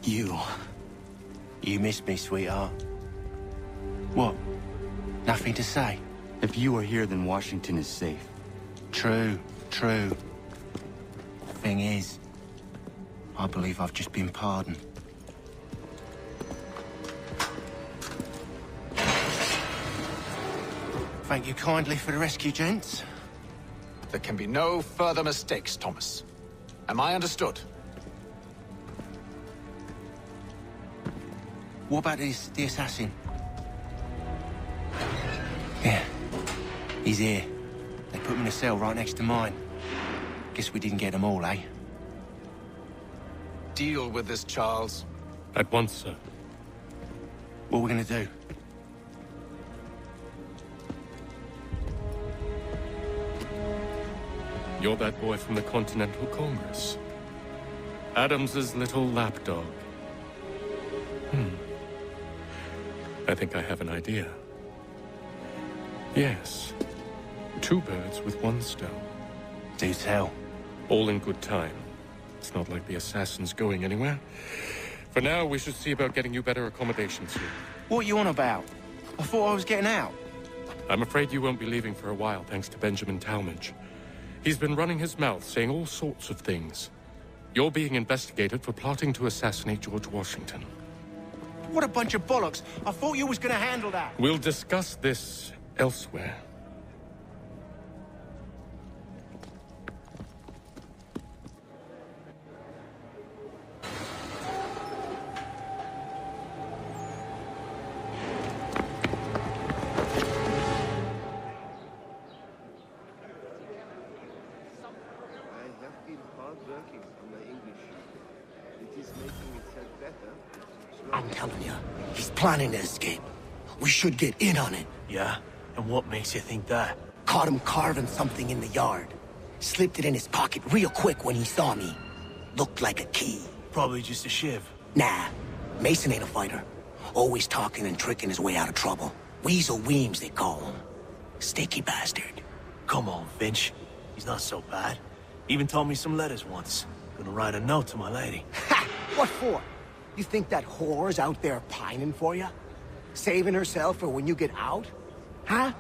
You. You missed me, sweetheart. What? Nothing to say? If you are here, then Washington is safe. True, true. Thing is, I believe I've just been pardoned. Thank you kindly for the rescue, gents. There can be no further mistakes, Thomas. Am I understood? What about the assassin? Yeah, he's here. They put him in a cell right next to mine. Guess we didn't get them all, eh? Deal with this, Charles. At once, sir. What are we gonna do? You're that boy from the Continental Congress. Adams's little lapdog. I think I have an idea. Yes. 2 birds with 1 stone. Do tell. All in good time. It's not like the assassin's going anywhere. For now, we should see about getting you better accommodations here. What are you on about? I thought I was getting out. I'm afraid you won't be leaving for a while, thanks to Benjamin Talmadge. He's been running his mouth, saying all sorts of things. You're being investigated for plotting to assassinate George Washington. What a bunch of bollocks. I thought you was gonna handle that. We'll discuss this elsewhere. I'm telling you, he's planning to escape. We should get in on it. Yeah? And what makes you think that? Caught him carving something in the yard. Slipped it in his pocket real quick when he saw me. Looked like a key. Probably just a shiv. Nah, Mason ain't a fighter. Always talking and tricking his way out of trouble. Weasel Weems, they call him. Sticky bastard. Come on, Finch. He's not so bad. Even told me some letters once. Gonna write a note to my lady. Ha! What for? You think that whore's out there pining for you? Saving herself for when you get out? Huh?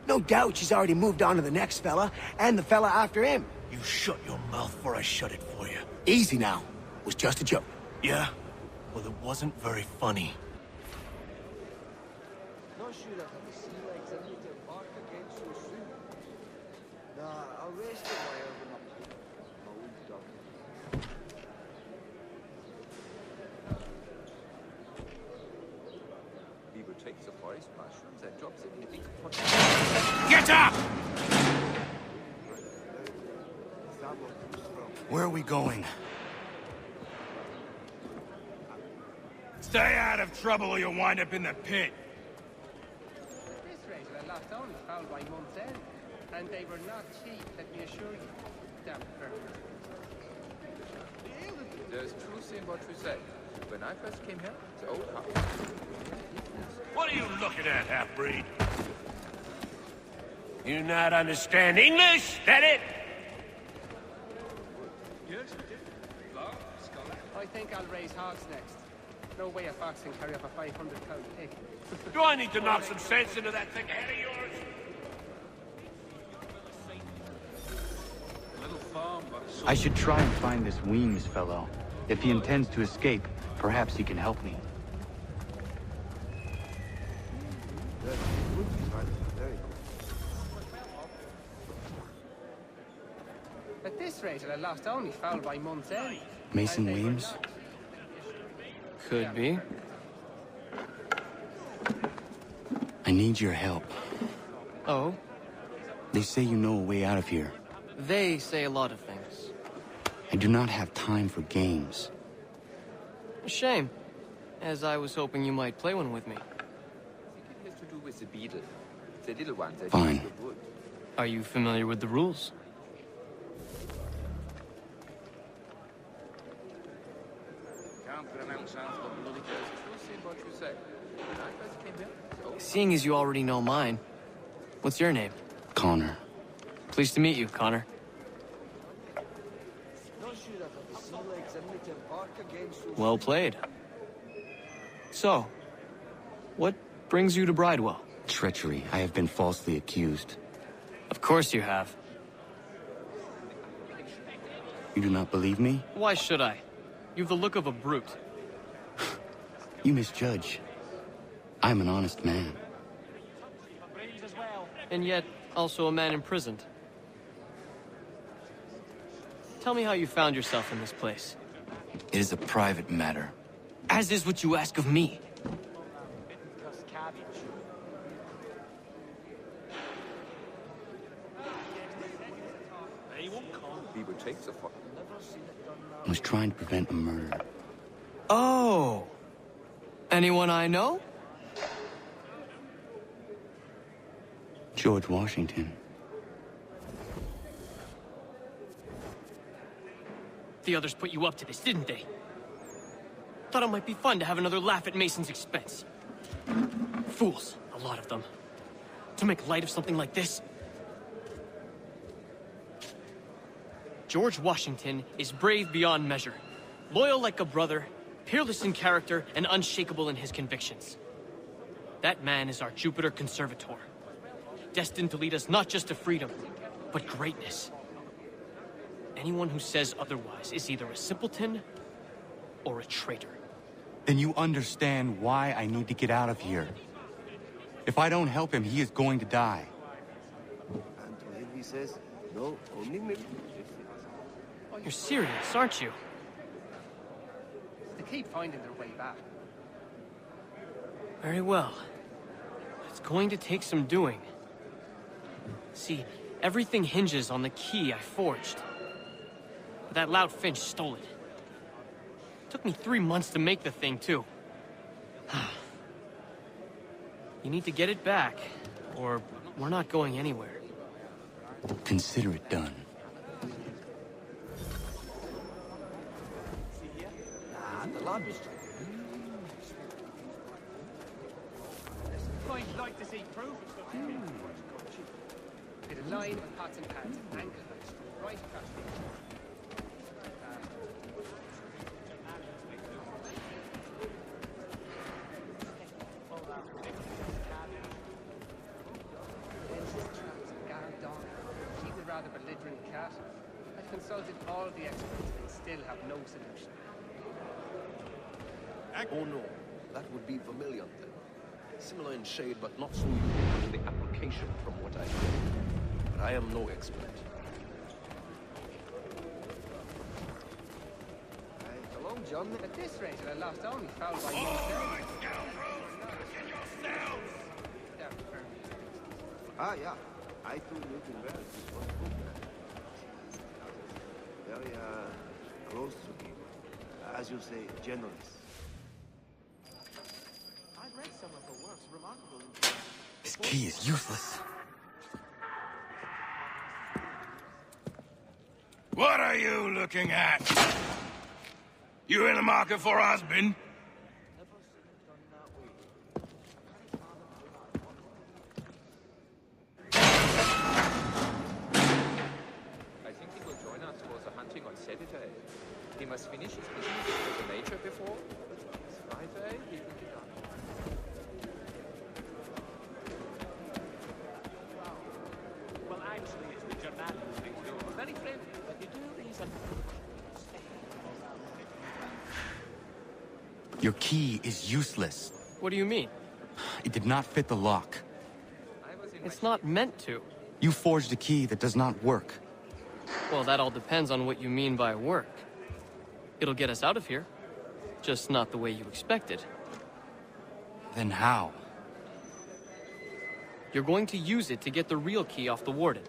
No doubt she's already moved on to the next fella, and the fella after him. You shut your mouth before I shut it for you. Easy now. Was just a joke. Yeah? Well, it wasn't very funny. Get up! Where are we going? Stay out of trouble or you'll wind up in the pit. This race were lost only found by month's end, and they were not cheap, let me assure you. Damn perfect. There's truth in what you say. When I first came here, the old house. What are you looking at, half-breed? You not understand English? That it? I think I'll raise hogs next. No way a fox can carry up a 500-pound pig. Do I need to knock some sense into that thick head of yours? I should try and find this Weems fellow. If he intends to escape, perhaps he can help me. At this rate, I lost only foul by month's end. Mason Weems? Could be. I need your help. Oh? They say you know a way out of here. They say a lot of things. I do not have time for games. A shame, as I was hoping you might play one with me. It has to do with the beetle. The little one that Fine. eats the wood. Are you familiar with the rules? Seeing as you already know mine, what's your name? Connor. Pleased to meet you, Connor. Well played. So, what brings you to Bridewell? Treachery. I have been falsely accused. Of course you have. You do not believe me? Why should I? You've the look of a brute. You misjudge. I'm an honest man. And yet, also a man imprisoned. Tell me how you found yourself in this place. It is a private matter. As is what you ask of me. I was trying to prevent a murder. Oh! Anyone I know? George Washington. The others put you up to this, didn't they? Thought it might be fun to have another laugh at Mason's expense. Fools, a lot of them. To make light of something like this. George Washington is brave beyond measure. Loyal like a brother, peerless in character, and unshakable in his convictions. That man is our Jupiter Conservator. Destined to lead us not just to freedom, but greatness. Anyone who says otherwise is either a simpleton or a traitor. Then you understand why I need to get out of here. If I don't help him, he is going to die. And to him he says, no, only me. You're serious, aren't you? They keep finding their way back. Very well. It's going to take some doing. See, everything hinges on the key I forged. But that loud Finch stole it. Took me 3 months to make the thing, too. You need to get it back, or we're not going anywhere. Consider it done. I'd like to see proof. With a line of pots and pans and ankle hooks right across the She's a rather belligerent cat. I've consulted all the experts and still have no solution. Oh no, that would be vermilion then. Similar in shade, but not so unique in the application from what I know. But I am no expert. Hello, John. At this rate, I lost only fouled by Montreal. Ah, yeah. I too live in Wales. Very, close to me. As you say, generous. I've read some of her works, remarkable. This key is useless. What are you looking at? You in the market for a husband? I think he will join us for the hunting on Saturday. He must finish his business with the nature before. Friday, he will be done. Well, actually, it's the journalist next door. Very friendly, but you do reason. Your key is useless. What do you mean? It did not fit the lock. It's not meant to. You forged a key that does not work. Well, that all depends on what you mean by work. It'll get us out of here. Just not the way you expected. Then how? You're going to use it to get the real key off the warden.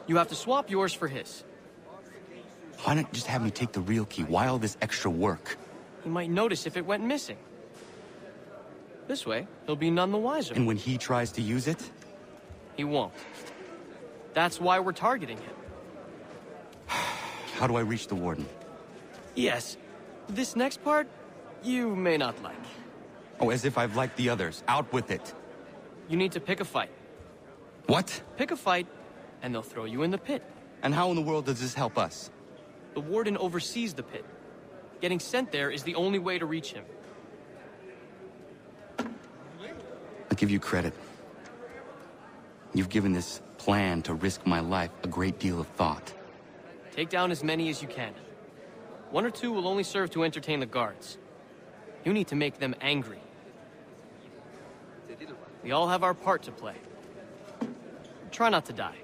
You have to swap yours for his. Why not just have me take the real key? Why all this extra work? He might notice if it went missing. This way, he'll be none the wiser. And when he tries to use it? He won't. That's why we're targeting him. How do I reach the warden? Yes. This next part, you may not like. Oh, as if I've liked the others. Out with it. You need to pick a fight. What? Pick a fight, and they'll throw you in the pit. And how in the world does this help us? The warden oversees the pit. Getting sent there is the only way to reach him. I'll give you credit. You've given this plan to risk my life a great deal of thought. Take down as many as you can. 1 or 2 will only serve to entertain the guards. You need to make them angry. We all have our part to play. Try not to die.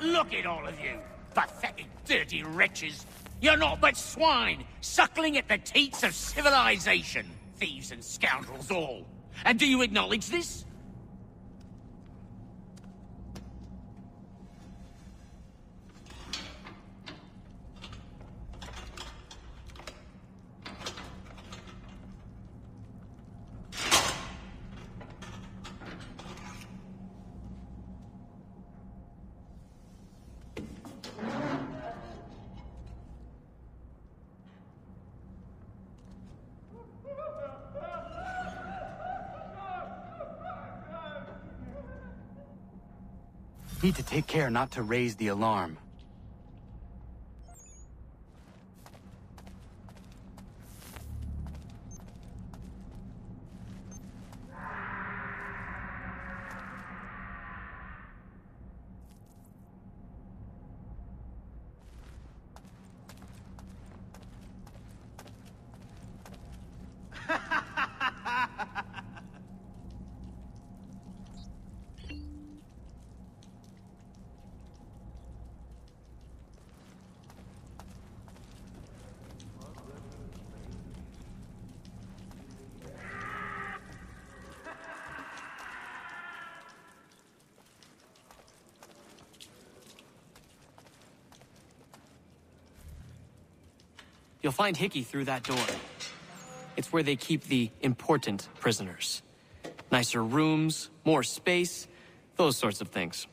Look at all of you, pathetic, dirty wretches. You're not but swine, suckling at the teats of civilization. Thieves and scoundrels all. And do you acknowledge this? Need to take care not to raise the alarm. You'll find Hickey through that door. It's where they keep the important prisoners. Nicer rooms, more space, those sorts of things.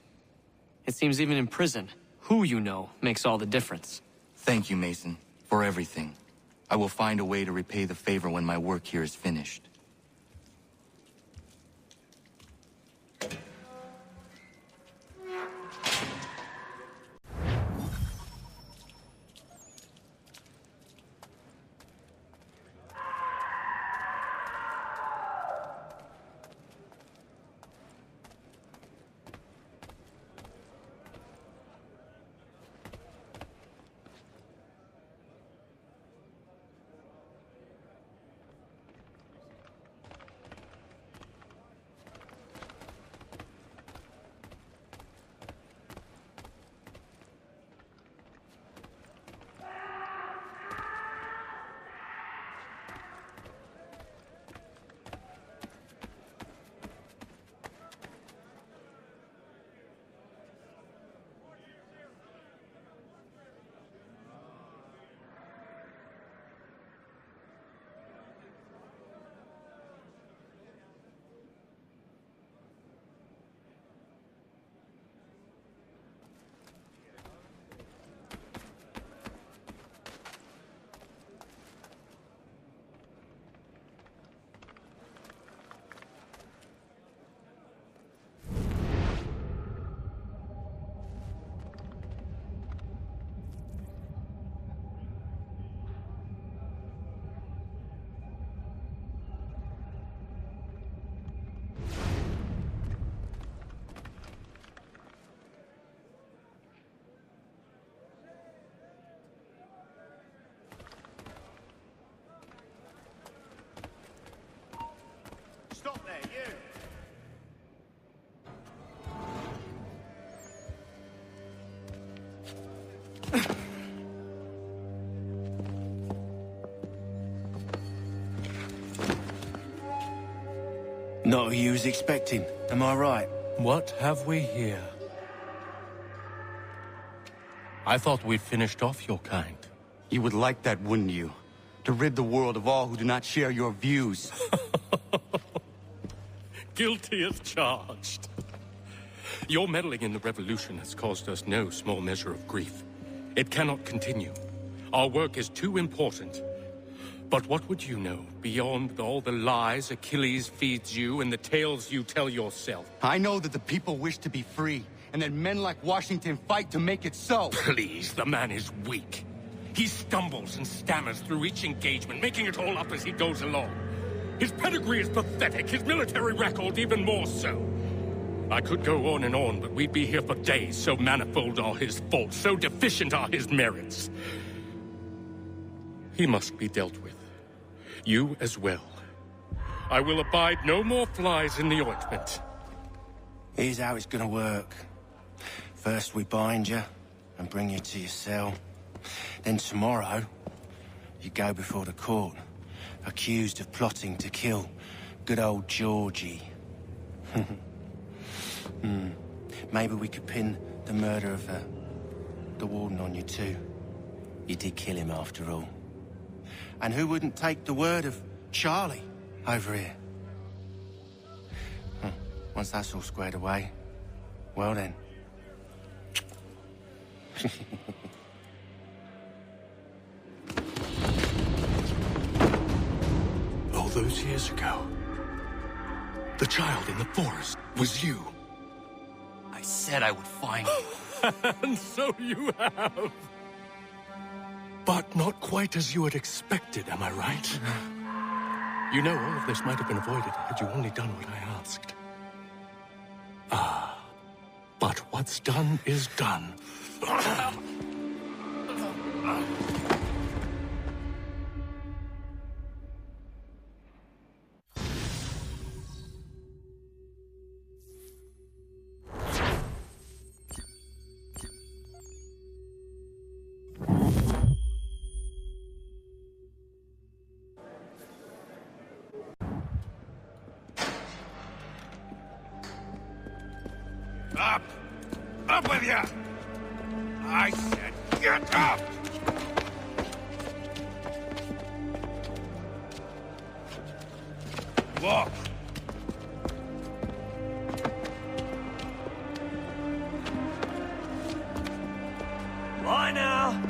It seems even in prison, who you know makes all the difference. Thank you, Mason, for everything. I will find a way to repay the favor when my work here is finished. Not who you was expecting, am I right? What have we here? I thought we'd finished off your kind. You would like that, wouldn't you? To rid the world of all who do not share your views. Guilty as charged. Your meddling in the revolution has caused us no small measure of grief. It cannot continue. Our work is too important. But what would you know beyond all the lies Achilles feeds you and the tales you tell yourself? I know that the people wish to be free, and that men like Washington fight to make it so. Please, the man is weak. He stumbles and stammers through each engagement, making it all up as he goes along. His pedigree is pathetic, his military record even more so. I could go on and on, but we'd be here for days, so manifold are his faults, so deficient are his merits. He must be dealt with. You as well. I will abide no more flies in the ointment. Here's how it's gonna work. First we bind you and bring you to your cell. Then tomorrow, you go before the court, accused of plotting to kill good old Georgie. Maybe we could pin the murder of the warden on you too. You did kill him after all. And who wouldn't take the word of Charlie over here? Once that's all squared away, well then. All those years ago, the child in the forest was you. I said I would find you. And so you have. But not quite as you had expected, am I right? You know, all of this might have been avoided had you only done what I asked. But what's done is done. Up! Up with ya! I said get up! Walk! Why now?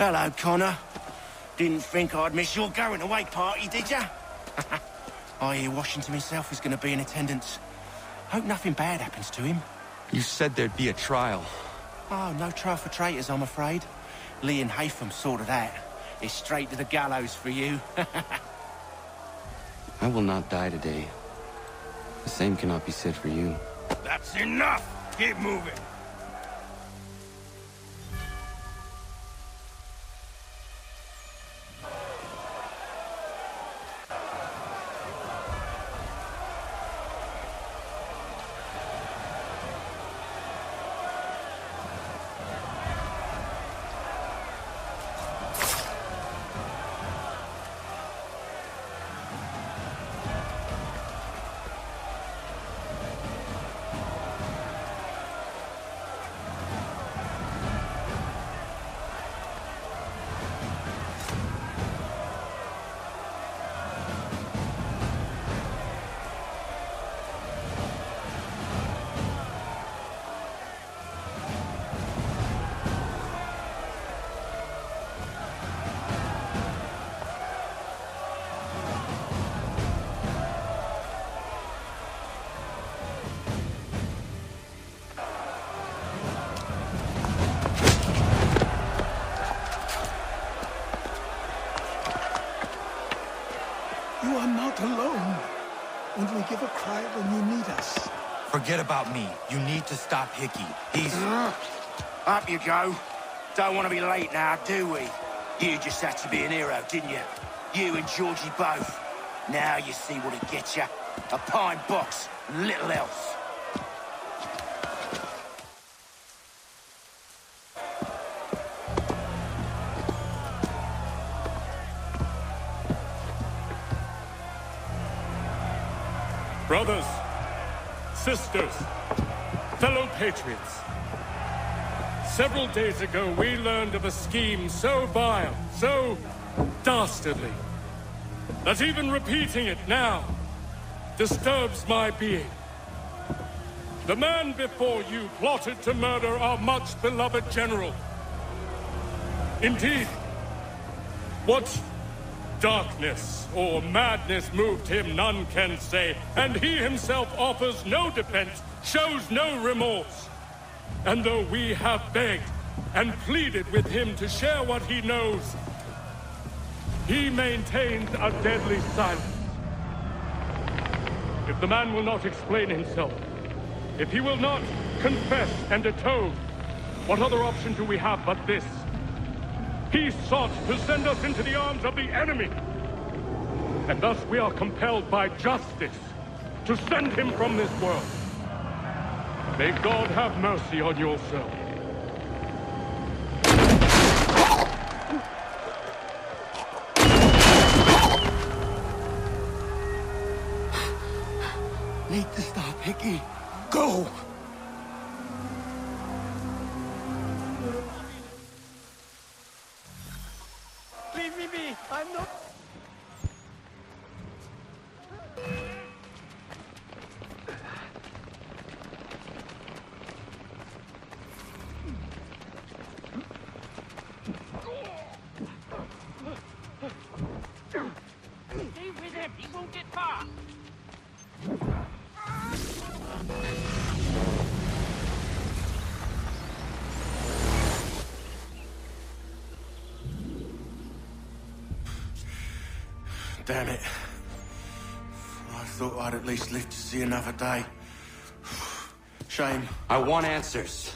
Hello, Connor. Didn't think I'd miss your going-away party, did ya? I hear Washington himself is going to be in attendance. Hope nothing bad happens to him. You said there'd be a trial. Oh, no trial for traitors, I'm afraid. Lee and Haytham sorted that. It's straight to the gallows for you. I will not die today. The same cannot be said for you. That's enough! Keep moving! about me. You need to stop Hickey. He's... Up you go. Don't want to be late now, do we? You just had to be an hero, didn't you? You and Georgie both. Now you see what it gets you. A pine box, little else. Brothers, sisters, fellow patriots. Several days ago, we learned of a scheme so vile, so dastardly, that even repeating it now disturbs my being. The man before you plotted to murder our much-beloved general. Indeed, what darkness or madness moved him, none can say, and he himself offers no defense, shows no remorse. And though we have begged and pleaded with him to share what he knows, he maintains a deadly silence. If the man will not explain himself, if he will not confess and atone, what other option do we have but this? He sought to send us into the arms of the enemy. And thus we are compelled by justice to send him from this world. May God have mercy on your soul. Need to stop, Hickey. Go! Leave me be! I'm not... Stay with him, he won't get far. Damn it. I thought I'd at least live to see another day. Shame. I want answers.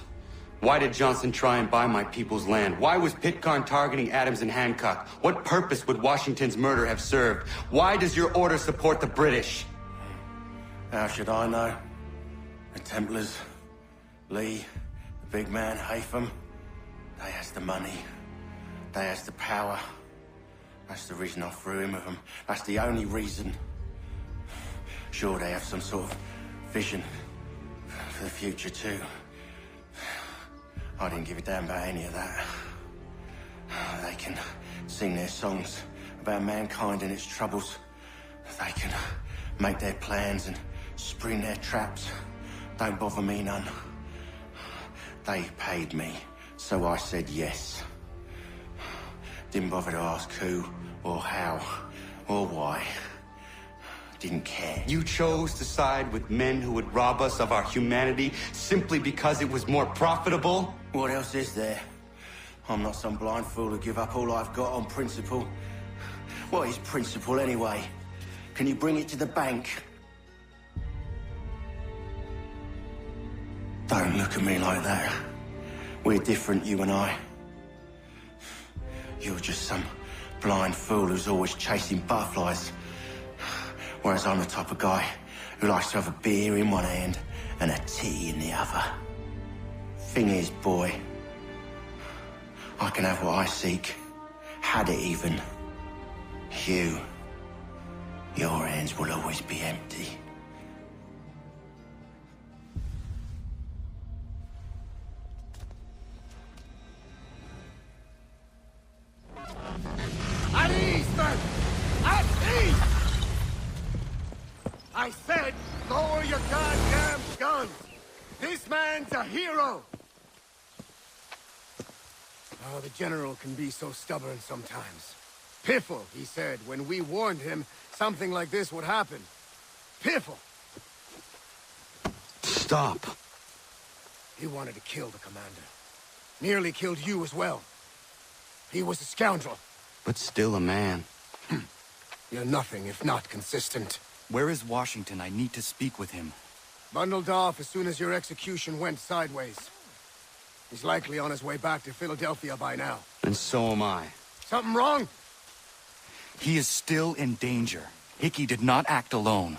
Why did Johnson try and buy my people's land? Why was Pitcairn targeting Adams and Hancock? What purpose would Washington's murder have served? Why does your order support the British? How should I know? The Templars, Lee, the big man, Haytham, they has the money. They has the power. That's the reason I threw in with them. That's the only reason. Sure, they have some sort of vision for the future, too. I didn't give a damn about any of that. They can sing their songs about mankind and its troubles. They can make their plans and spring their traps. Don't bother me none. They paid me, so I said yes. Didn't bother to ask who, or how, or why. Didn't care. You chose to side with men who would rob us of our humanity simply because it was more profitable? What else is there? I'm not some blind fool to give up all I've got on principle. What is principle anyway? Can you bring it to the bank? Don't look at me like that. We're different, you and I. You're just some blind fool who's always chasing butterflies. Whereas I'm the type of guy who likes to have a beer in one hand and a tea in the other. Thing is, boy, I can have what I seek. Had it even. Your hands will always be empty. At ease, men! At ease! I said, lower your goddamn guns! This man's a hero! Oh, the General can be so stubborn sometimes. Piffle, he said, when we warned him something like this would happen. Piffle! Stop. He wanted to kill the commander. Nearly killed you as well. He was a scoundrel. But still a man. You're nothing if not consistent. Where is Washington? I need to speak with him. Bundled off as soon as your execution went sideways. He's likely on his way back to Philadelphia by now. And so am I. Something wrong? He is still in danger. Hickey did not act alone.